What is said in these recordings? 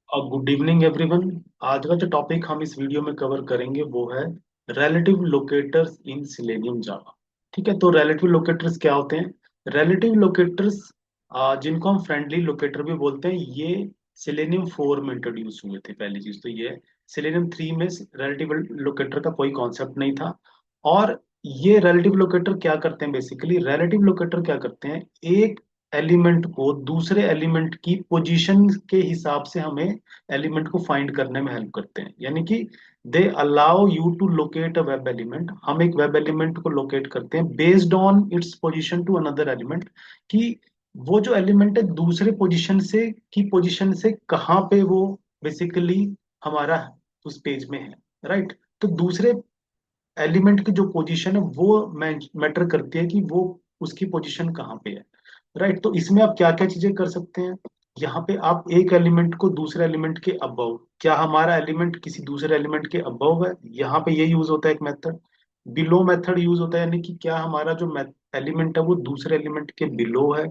Good evening everyone. आज का जो टॉपिक हम इस वीडियो में कवर करेंगे वो है रिलेटिव लोकेटर्स इन सिलेनियम जावा। ठीक है, तो रिलेटिव लोकेटर्स क्या होते हैं? रिलेटिव लोकेटर्स जिनको हम फ्रेंडली लोकेटर भी बोलते हैं, ये सिलेनियम 4 में इंट्रोड्यूस हुए थे। पहली चीज तो ये है, सिलेनियम 3 में रिलेटिव लोकेटर का कोई कॉन्सेप्ट नहीं था। और ये रिलेटिव लोकेटर क्या करते हैं? बेसिकली रिलेटिव लोकेटर क्या करते हैं, एक एलिमेंट को दूसरे एलिमेंट की पोजीशन के हिसाब से हमें एलिमेंट को फाइंड करने में हेल्प करते हैं। यानी कि they allow you to locate a web element. हम एक वेब एलिमेंट को लोकेट करते हैं based on its position to another element, कि वो जो एलिमेंट है दूसरे पोजीशन से की पोजीशन से कहाँ पे वो बेसिकली हमारा उस पेज में है। राइट, तो दूसरे एलिमेंट की जो पोजीशन है वो मैटर करती है कि वो उसकी पोजीशन कहाँ पे है। राइट, तो इसमें आप क्या क्या चीजें कर सकते हैं? यहाँ पे आप एक एलिमेंट को दूसरे एलिमेंट के अबव, क्या हमारा एलिमेंट किसी दूसरे एलिमेंट के अबव है, यहाँ पे ये यूज होता है एक मेथड। बिलो मेथड यूज होता है, यानी कि क्या हमारा जो एलिमेंट है वो दूसरे एलिमेंट के बिलो है।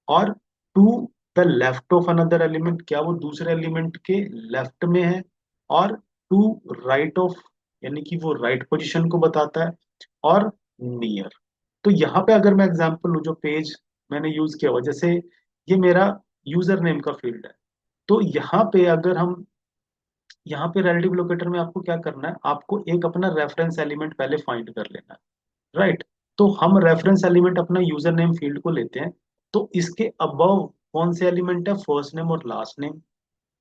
और to the left of another element, क्या वो दूसरे एलिमेंट के लेफ्ट में है। और टू राइट ऑफ, यानी कि वो राइट पोजीशन को बताता है। और नियर। तो यहाँ पे अगर मैं एग्जांपल लूँ, जो पेज मैंने यूज किया हुआ, जैसे ये मेरा यूजर नेम का फील्ड है, तो यहाँ पे अगर हम यहाँ पे रिलेटिव लोकेटर में आपको क्या करना है, आपको एक अपना रेफरेंस एलिमेंट पहले फाइंड कर लेना है। राइट, तो हम रेफरेंस एलिमेंट अपना यूजर नेम फील्ड को लेते हैं। तो इसके अबव कौन से एलिमेंट है? फर्स्ट नेम और लास्ट नेम।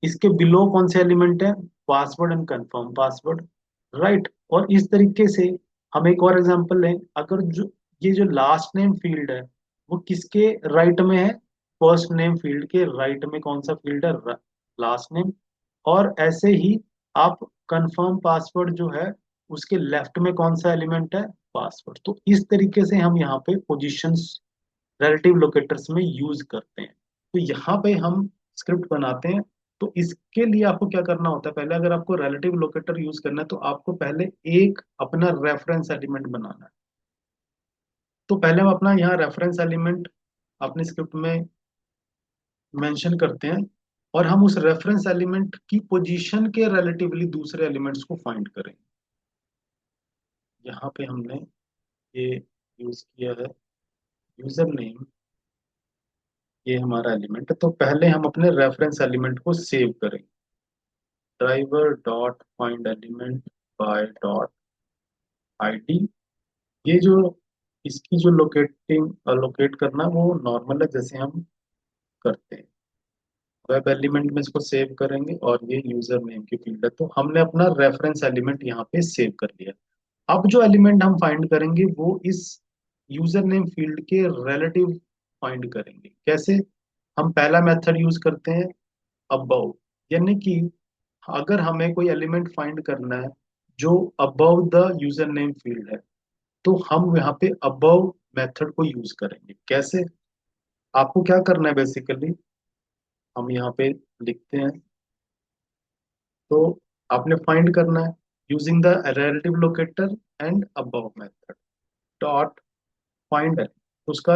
इसके बिलो कौन से एलिमेंट है? Password and confirm password. Right, और इस तरीके से हम एक और एग्जांपल लें। अगर जो ये जो लास्ट नेम फील्ड है वो किसके राइट में है? फर्स्ट नेम फील्ड के राइट में कौन सा फील्ड है? Last name. और ऐसे ही आप कंफर्म पासवर्ड जो है उसके लेफ्ट में कौन सा एलिमेंट है? पासवर्ड। तो इस तरीके से हम यहाँ पे पोजीशंस रिलेटिव लोकेटर्स में यूज करते हैं। तो यहाँ पे हम स्क्रिप्ट बनाते हैं। तो इसके लिए आपको क्या करना होता है, पहले अगर आपको रिलेटिव लोकेटर यूज करना है तो आपको पहले एक अपना रेफरेंस एलिमेंट बनाना है। तो पहले हम अपना यहाँ रेफरेंस एलिमेंट अपने स्क्रिप्ट में मेंशन करते हैं, और हम उस रेफरेंस एलिमेंट की पोजीशन के रिलेटिवली दूसरे एलिमेंट्स को फाइंड करें। यहाँ पे हमने ये यूज किया है यूजर नेम, ये हमारा एलिमेंट है। तो पहले हम अपने रेफरेंस एलिमेंट को सेव करें। Driver dot find element by dot ID. ये जो इसकी जो लोकेट करना वो नॉर्मल है, जैसे हम करते हैं। वेब एलिमेंट में इसको सेव करेंगे, और ये यूजर नेम की फील्ड है, तो हमने अपना रेफरेंस एलिमेंट यहाँ पे सेव कर लिया। अब जो एलिमेंट हम फाइंड करेंगे वो इस यूजर नेम फील्ड के रिलेटिव फाइंड करेंगे। कैसे? हम पहला मेथड यूज करते हैं अबव, यानी कि अगर हमें कोई एलिमेंट फाइंड करना है जो above the user name field है, तो हम यहाँ पे अबव मेथड को यूज करेंगे। कैसे? आपको क्या करना है बेसिकली, हम यहाँ पे लिखते हैं। तो आपने फाइंड करना है using the relative locator and above method dot find element. उसका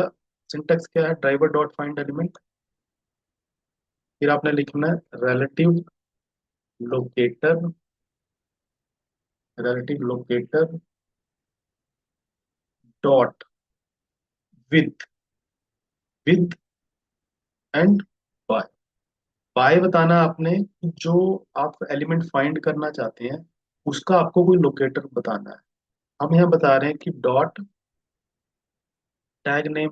सिंटेक्स क्या है? Driver dot find element. फिर आपने लिखना है locator relative locator dot with with and by. By बताना आपने कि जो आप एलिमेंट फाइंड करना चाहते हैं उसका आपको कोई लोकेटर बताना है। हम यहाँ बता रहे हैं कि डॉट टैग नेम,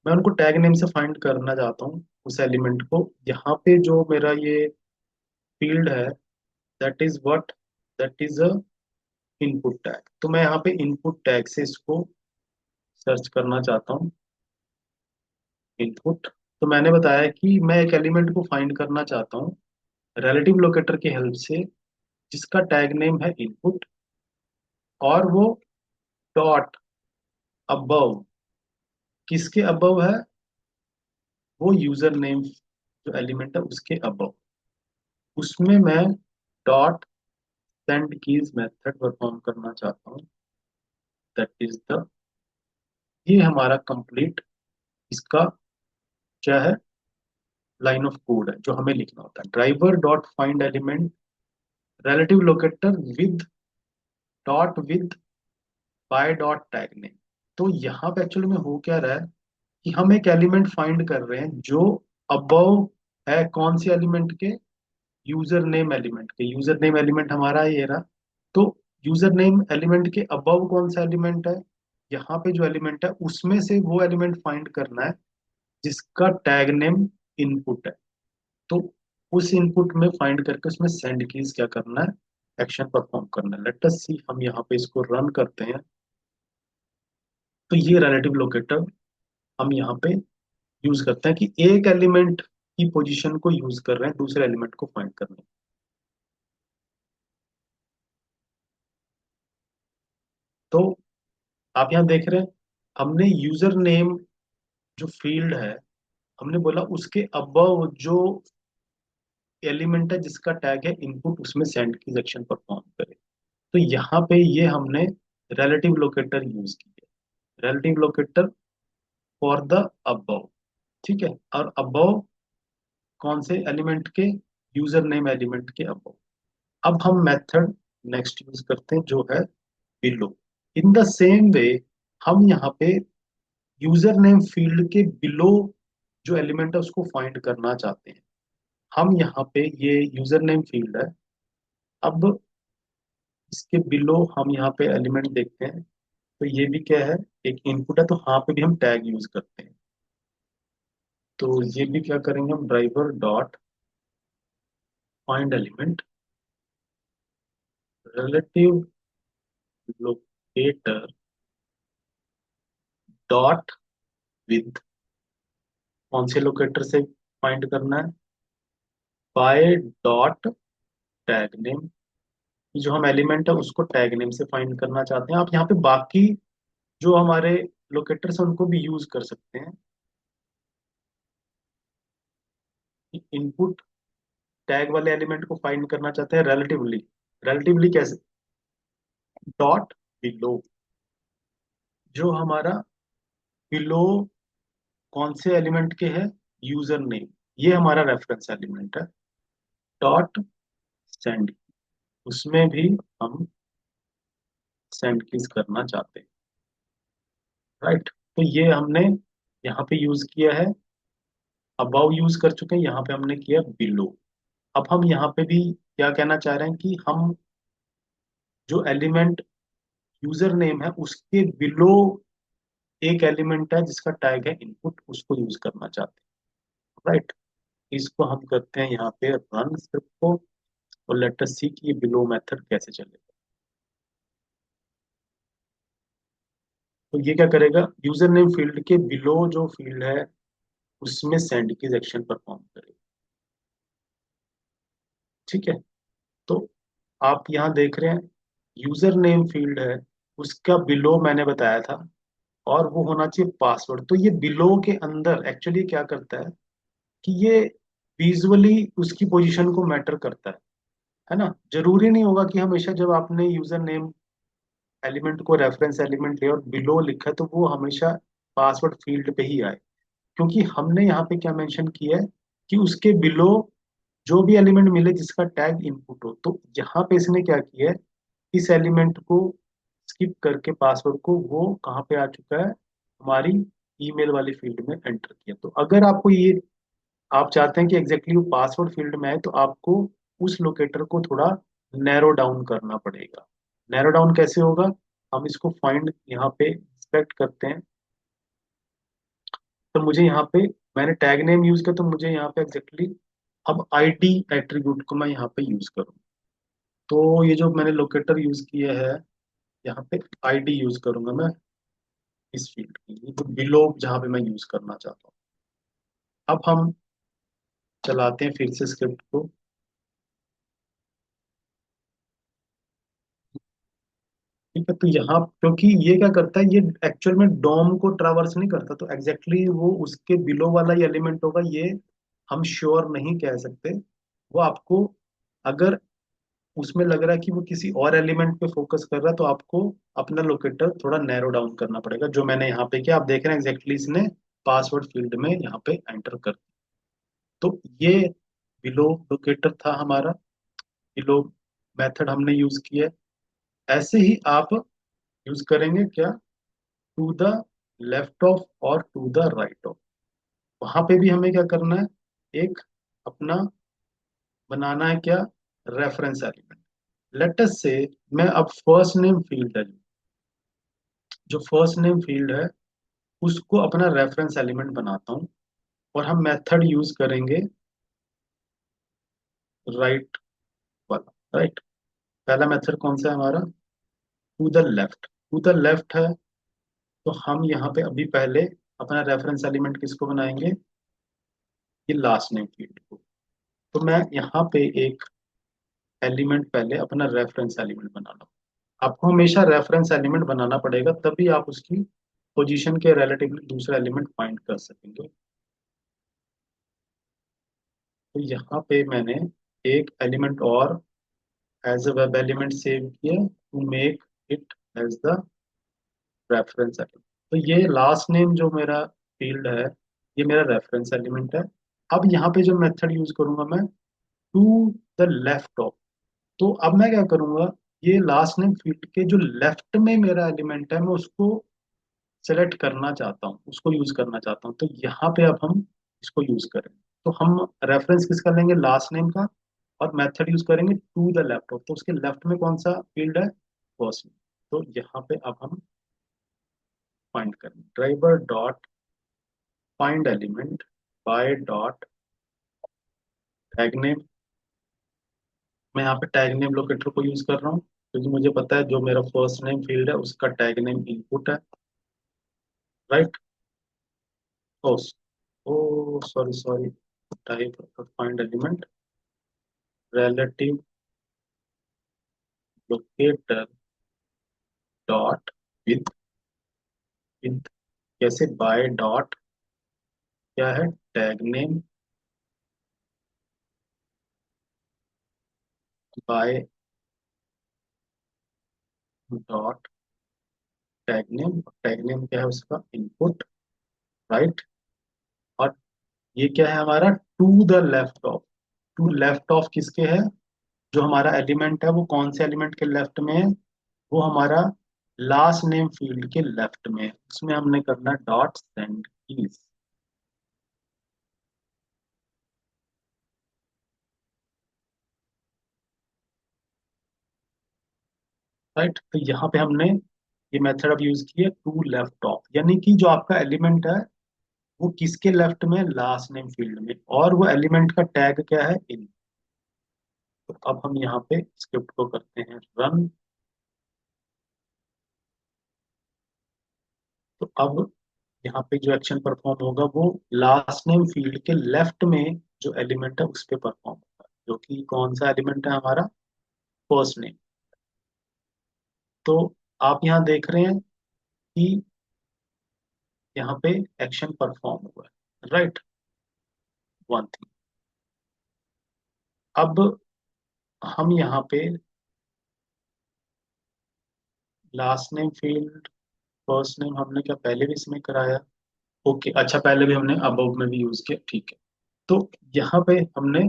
मैं उनको टैग नेम से फाइंड करना चाहता हूँ उस एलिमेंट को। यहाँ पे जो मेरा ये फील्ड है, that is what, that is a input tag. तो मैं यहाँ पे इनपुट टैग से इसको सर्च करना चाहता हूँ, इनपुट। तो मैंने बताया कि मैं एक एलिमेंट को फाइंड करना चाहता हूँ रिलेटिव लोकेटर की हेल्प से, जिसका टैग नेम है इनपुट, और वो डॉट अबव, किसके अबव है? वो यूजर नेम जो एलिमेंट है उसके अबव। उसमें मैं dot send keys method perform करना चाहता हूँ। दैट इज द, ये हमारा कंप्लीट इसका क्या है, लाइन ऑफ कोड है जो हमें लिखना होता है। Driver dot find element relative locator with by dot tag name. तो यहाँ पे एक्चुअली में हो क्या रहा है कि हम एक एलिमेंट फाइंड कर रहे हैं जो अबव है, कौन से एलिमेंट के, यूजर नेम एलिमेंट के। यूजर नेम एलिमेंट हमारा ये रहा। तो यूजर नेम एलिमेंट के अबव कौन सा एलिमेंट है, यहाँ पे जो एलिमेंट है उसमें से वो एलिमेंट फाइंड करना है जिसका टैग नेम इनपुट है। तो उस इनपुट में फाइंड करके उसमें सेंड कीज क्या करना है, एक्शन परफॉर्म करना है। लेट अस सी, हम यहाँ पे इसको रन करते हैं। तो ये रिलेटिव लोकेटर हम यहाँ पे यूज करते हैं कि एक एलिमेंट की पोजीशन को यूज कर रहे हैं दूसरे एलिमेंट को फाइंड करने। तो आप यहाँ देख रहे हैं, हमने यूजर नेम जो फील्ड है, हमने बोला उसके अबव जो एलिमेंट है जिसका टैग है इनपुट, उसमें सेंड की एक्शन परफॉर्म करे। तो यहाँ पे ये हमने रिलेटिव लोकेटर यूज किया, relative locator for the above. ठीक है, और अबव कौन से एलिमेंट के, यूजर नेम एलिमेंट के अबव। अब हम मेथड नेक्स्ट यूज करते हैं जो है below. In the same way हम यहाँ पे यूजर नेम फील्ड के बिलो जो एलिमेंट है उसको फाइंड करना चाहते हैं। हम यहाँ पे ये यूजर नेम फील्ड है, अब इसके बिलो हम यहाँ पे एलिमेंट देखते हैं। तो ये भी क्या है, एक इनपुट है, तो यहाँ पे भी हम टैग यूज करते हैं। तो ये भी क्या करेंगे हम, driver dot find element relative locator dot with, कौन से लोकेटर से फाइंड करना है, बाय डॉट टैग नेम। जो हम एलिमेंट है उसको टैग नेम से फाइंड करना चाहते हैं। आप यहाँ पे बाकी जो हमारे लोकेटर्स हैं उनको भी यूज कर सकते हैं। इनपुट टैग वाले एलिमेंट को फाइंड करना चाहते हैं रिलेटिवली, रिलेटिवली कैसे, डॉट बिलो। जो हमारा बिलो कौन से एलिमेंट के है, यूजर नेम, ये हमारा रेफरेंस एलिमेंट है, डॉट सेंड, उसमें भी हम सेंड कीज करना चाहते हैं। राइट, तो ये हमने यहाँ पे यूज किया है, अबाउ यूज कर चुके हैं, यहाँ पे हमने किया बिलो। अब हम यहाँ पे भी क्या कहना चाह रहे हैं कि हम जो एलिमेंट यूजर नेम है उसके बिलो एक एलिमेंट है जिसका टैग है इनपुट, उसको यूज करना चाहते हैं। राइट, इसको हम करते हैं यहाँ पे रन स्क्रिप्ट को, और लेट अस सी कि ये बिलो मेथड कैसे चलेगा। तो ये क्या करेगा, यूजर नेम फील्ड के बिलो जो फील्ड है उसमें सेंड की एक्शन परफॉर्म करेगा। ठीक है, तो आप यहाँ देख रहे हैं यूजर नेम फील्ड है, उसका बिलो मैंने बताया था, और वो होना चाहिए पासवर्ड। तो ये बिलो के अंदर एक्चुअली क्या करता है कि ये विजुअली उसकी पोजीशन को मैटर करता है ना। जरूरी नहीं होगा कि हमेशा जब आपने यूजर नेम एलिमेंट को रेफरेंस एलिमेंट लिया और बिलो लिखा है तो वो हमेशा पासवर्ड फील्ड पे ही आए, क्योंकि हमने यहाँ पे क्या मेंशन किया है कि उसके बिलो जो भी एलिमेंट मिले जिसका टैग इनपुट हो। तो यहाँ पे इसने क्या किया है, इस एलिमेंट को स्किप करके पासवर्ड को वो कहाँ पे आ चुका है, हमारी ईमेल वाली फील्ड में एंटर किया। तो अगर आपको ये, आप चाहते हैं कि एग्जैक्टली वो पासवर्ड फील्ड में आए, तो आपको उस लोकेटर को थोड़ा नैरो डाउन करना पड़ेगा। नैरो डाउन कैसे होगा, हम इसको फाइंड यहाँ पे इंस्पेक्ट करते हैं। तो मुझे यहाँ पे, मैंने टैग नेम यूज किया, तो मुझे यहाँ पे एग्जैक्टली अब आईडी एट्रीब्यूट को मैं यहाँ पे यूज करूँ। तो ये जो मैंने लोकेटर यूज किया है, यहाँ पे आईडी यूज करूंगा मैं इस फील्ड की, ये जो बिलो जहाँ पे मैं यूज करना चाहता हूँ। अब हम चलाते हैं फिर से स्क्रिप्ट को। ठीक है, तो यहाँ क्योंकि ये क्या करता है, ये एक्चुअल में डोम को ट्रावर्स नहीं करता, तो एग्जैक्टली exactly वो उसके बिलो वाला ही एलिमेंट होगा, ये हम श्योर नहीं कह सकते। वो आपको, अगर उसमें लग रहा है कि वो किसी और एलिमेंट पे फोकस कर रहा है, तो आपको अपना लोकेटर थोड़ा नैरो डाउन करना पड़ेगा, जो मैंने यहाँ पे किया। आप देख रहे हैं एग्जैक्टली इसने पासवर्ड फील्ड में यहाँ पे एंटर कर दिया। तो ये बिलो लोकेटर था हमारा, बिलो मेथड हमने यूज किया है। ऐसे ही आप यूज करेंगे क्या, टू द लेफ्ट ऑफ और टू द राइट ऑफ। वहां पे भी हमें क्या करना है, एक अपना बनाना है क्या, रेफरेंस एलिमेंट। लेट अस से मैं अब फर्स्ट नेम फील्ड है, जो फर्स्ट नेम फील्ड है उसको अपना रेफरेंस एलिमेंट बनाता हूँ, और हम मेथड यूज करेंगे राइट वाला। राइट, पहला मेथड कौन सा है हमारा, to the left. To the left है, तो हम यहाँ पे अभी पहले अपना रेफरेंस एलिमेंट किसको बनाएंगे, ये लास्ट नेम फील्ड को। तो मैं यहाँ पे एक एलिमेंट पहले अपना रेफरेंस एलिमेंट बना लो। आपको हमेशा रेफरेंस एलिमेंट बनाना पड़ेगा, तभी आप उसकी पोजीशन के रिलेटिवली दूसरा एलिमेंट फाइंड कर सकेंगे। तो यहाँ पे मैंने एक एलिमेंट और as a web element save किया, to make it as the reference element. तो ये लास्ट नेम जो मेरा फील्ड है, ये मेरा रेफरेंस एलिमेंट है। अब यहाँ पे जो मेथड यूज करूंगा मैं, टू द लेफ्ट ऑफ। तो अब मैं क्या करूंगा, ये लास्ट नेम फील्ड के जो लेफ्ट में मेरा एलिमेंट है, मैं उसको सेलेक्ट करना चाहता हूँ, उसको यूज करना चाहता हूँ। तो यहाँ पे अब हम इसको यूज करें, तो हम रेफरेंस किसका लेंगे, लास्ट नेम का, और मेथड यूज करेंगे टू द लेफ्ट ऑफ। तो उसके लेफ्ट में कौन सा फील्ड है, फर्स्ट नेम। तो यहाँ पे अब हम फाइंड करेंगे driver dot find element by dot tag name. मैं यहाँ पे टैग नेम लोकेटर को यूज कर रहा हूँ, क्योंकि मुझे पता है जो मेरा फर्स्ट नेम फील्ड है उसका टैग नेम इनपुट है। Right, oh oh sorry sorry, type find element relative locator dot with, with कैसे, बाय डॉट क्या है, tag name, by dot tag name क्या है उसका इनपुट। राइट, और ये क्या है हमारा, to the left of. To left of किसके है, जो हमारा एलिमेंट है वो कौन से एलिमेंट के लेफ्ट में है, वो हमारा लास्ट नेम फील्ड के लेफ्ट में है। उसमें हमने करना डॉट सेंड कीज। राइट, तो यहाँ पे हमने ये मेथड अब यूज किया टू लेफ्ट ऑफ, यानी कि जो आपका एलिमेंट है वो किसके लेफ्ट में, लास्ट नेम फील्ड में, और वो एलिमेंट का टैग क्या है, इन। तो अब हम यहाँ पे स्क्रिप्ट को करते हैं रन। तो अब यहाँ पे जो एक्शन परफॉर्म होगा वो लास्ट नेम फील्ड के लेफ्ट में जो एलिमेंट है उस पे परफॉर्म होगा, जो कि कौन सा एलिमेंट है हमारा, फर्स्ट नेम। तो आप यहाँ देख रहे हैं कि यहाँ पे एक्शन परफॉर्म हुआ है। Right, one thing. अब हम यहाँ पे last name field, first name हमने क्या पहले भी इसमें कराया, ओके अच्छा, पहले भी हमने अबव में भी यूज किया, ठीक है। तो यहाँ पे हमने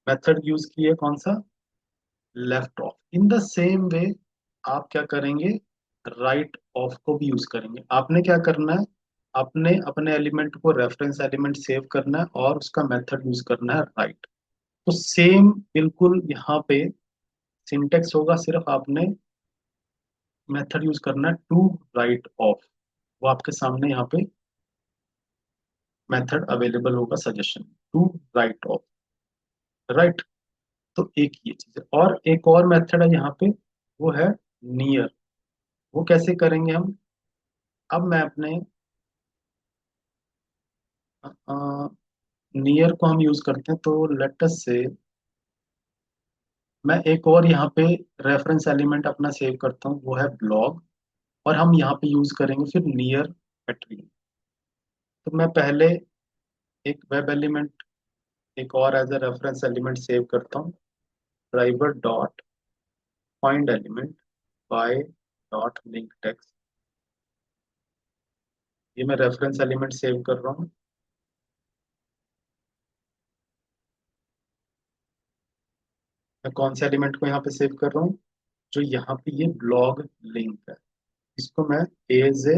मेथड यूज की है कौन सा, left of. In the same way आप क्या करेंगे, राइट ऑफ को भी यूज करेंगे। आपने क्या करना है, अपने अपने एलिमेंट को रेफरेंस एलिमेंट सेव करना है और उसका मेथड यूज करना है राइट। तो सेम बिल्कुल यहाँ पे सिंटेक्स होगा, सिर्फ आपने मेथड यूज करना है टू राइट ऑफ। वो आपके सामने यहाँ पे मेथड अवेलेबल होगा suggestion, to write off. Right, तो एक ये चीज है, और एक और मेथड है यहाँ पे, वो है नियर। वो कैसे करेंगे हम, अब मैं अपने नियर को हम यूज करते हैं, तो लेटस से मैं एक और यहाँ पे रेफरेंस एलिमेंट अपना सेव करता हूँ, वो है ब्लॉग। और हम यहाँ पे यूज करेंगे फिर नियर एट्रीब्यूट। तो मैं पहले एक वेब एलिमेंट, एक और as a reference element save करता हूँ, driver dot find element by dot link text. ये मैं रेफरेंस एलिमेंट सेव कर रहा हूँ। मैं कौन से एलिमेंट को यहाँ पे सेव कर रहा हूँ? जो यहाँ पे ये ब्लॉग लिंक है, इसको मैं as a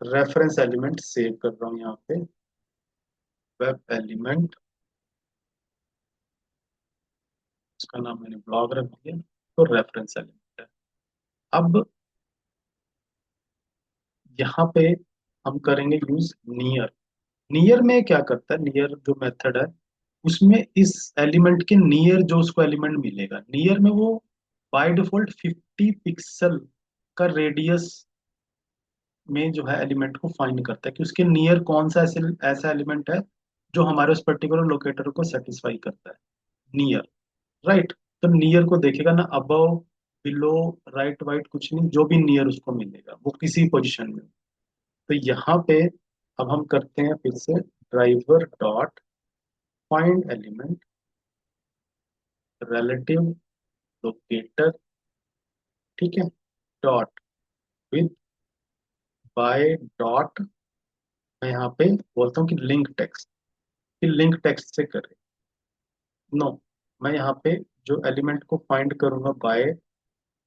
reference element save कर रहा हूँ यहाँ पे। वेब एलिमेंट, इसका नाम मैंने ब्लॉग रख दिया, तो रेफरेंस एलिमेंट है। अब यहाँ पे हम करेंगे यूज नियर। नियर में क्या करता है, नियर जो मेथड है उसमें इस एलिमेंट के नियर जो उसको एलिमेंट मिलेगा, नियर में वो बाय डिफॉल्ट 50 पिक्सल का रेडियस में जो है एलिमेंट को फाइंड करता है कि उसके नियर कौन सा ऐसे ऐसा एलिमेंट है जो हमारे उस पर्टिकुलर लोकेटर को सेटिस्फाई करता है, नियर। राइट। तो नियर को देखेगा ना, अबव, बिलो, राइट, वाइट, कुछ नहीं, जो भी नियर उसको मिलेगा वो किसी पोजीशन में। तो यहाँ पे अब हम करते हैं फिर से driver dot find element relative locator, ठीक है, डॉट विद बाय डॉट, मैं यहाँ पे बोलता हूँ कि लिंक टेक्स्ट, कि लिंक टेक्स्ट से करें। नो, मैं यहाँ पे जो एलिमेंट को फाइंड करूंगा बाय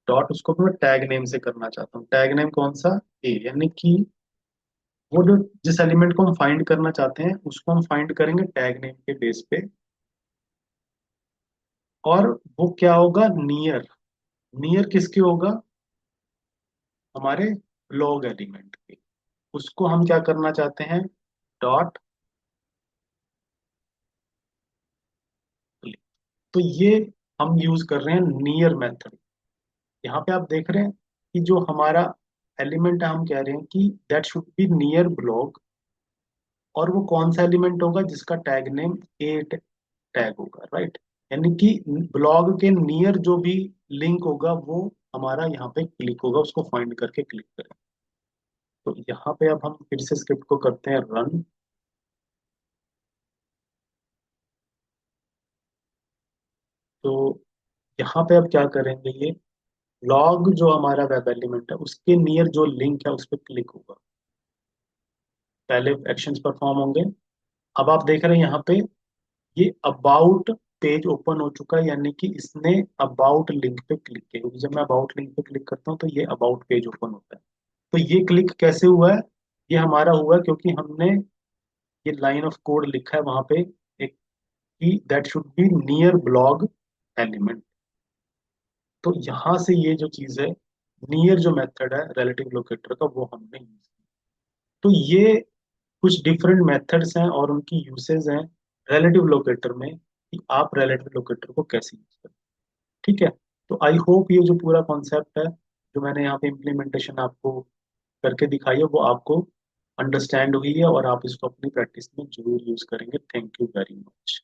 डॉट, उसको भी मैं टैग नेम से करना चाहता हूँ। टैग नेम कौन सा? ए, यानी कि वो जो जिस एलिमेंट को हम फाइंड करना चाहते हैं उसको हम फाइंड करेंगे टैग नेम के बेस पे। और वो क्या होगा? नियर। नियर किसके होगा? हमारे लॉग एलिमेंट के। उसको हम क्या करना चाहते हैं? डॉट। तो ये हम यूज कर रहे हैं नियर मेथड। यहाँ पे आप देख रहे हैं कि जो हमारा एलिमेंट है, हम कह रहे हैं कि that should be near blog, और वो कौन सा एलिमेंट होगा? जिसका टैग नेम ए टैग होगा, राइट। यानी कि ब्लॉग के नियर जो भी लिंक होगा वो हमारा यहाँ पे क्लिक होगा, उसको फाइंड करके क्लिक करें। तो यहाँ पे अब हम फिर से स्क्रिप्ट को करते हैं रन। तो यहाँ पे अब क्या करेंगे, ये लॉग जो हमारा वेब एलिमेंट है उसके नियर जो लिंक है उस पर क्लिक होगा, पहले एक्शंस परफॉर्म होंगे। अब आप देख रहे हैं यहाँ पे ये अबाउट पेज ओपन हो चुका है, यानी कि इसने अबाउट लिंक पे क्लिक किया, क्योंकि जब मैं अबाउट लिंक पे क्लिक करता हूँ तो ये अबाउट पेज ओपन होता है। तो ये क्लिक कैसे हुआ है? ये हमारा हुआ है क्योंकि हमने ये लाइन ऑफ कोड लिखा है वहां पे, एक कि that should be near blog element. तो यहाँ से ये जो चीज है, नियर जो मेथड है रिलेटिव लोकेटर का, वो हमने यूज किया। तो ये कुछ डिफरेंट मेथड्स हैं और उनकी यूसेज हैं रिलेटिव लोकेटर में, कि आप रिलेटिव लोकेटर को कैसे यूज करें। ठीक है। तो आई होप ये जो पूरा कॉन्सेप्ट है, जो मैंने यहाँ पे इम्प्लीमेंटेशन आपको करके दिखाई है, वो आपको अंडरस्टैंड हुई है और आप इसको अपनी प्रैक्टिस में जरूर यूज करेंगे। Thank you very much.